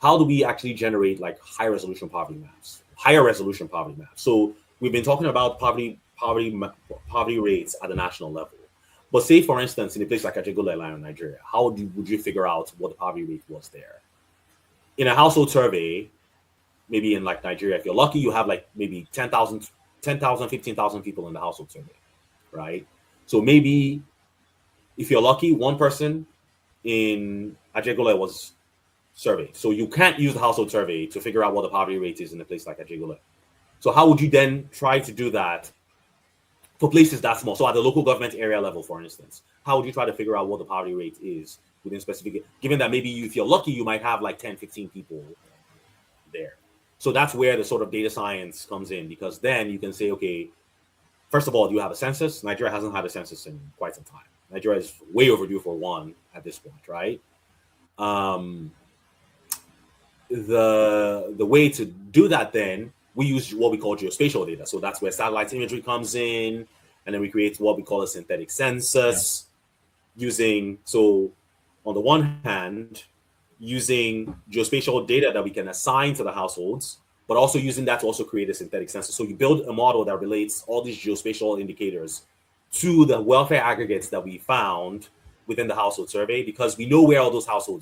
how do we actually generate like higher resolution poverty maps? So we've been talking about poverty rates at the national level. But say, for instance, in a place like Ajegunle in Nigeria, would you figure out what the poverty rate was there? In a household survey, maybe in like Nigeria, if you're lucky, you have like maybe 15,000 people in the household survey, right? So maybe if you're lucky, one person in Ajegunle was surveyed. So you can't use the household survey to figure out what the poverty rate is in a place like Ajegunle. So how would you then try to do that for places that small? So at the local government area level, for instance, how would you try to figure out what the poverty rate is within specific, given that maybe if you're lucky, you might have like 10, 15 people there. So that's where the sort of data science comes in, because then you can say, okay, first of all, do you have a census? Nigeria hasn't had a census in quite some time. Nigeria is way overdue for one at this point, right? The way to do that, then we use what we call geospatial data. So that's where satellite imagery comes in, and then we create what we call a synthetic census using, so on the one hand, using geospatial data that we can assign to the households, but also using that to also create a synthetic census. So you build a model that relates all these geospatial indicators to the welfare aggregates that we found within the household survey, because we know where all those households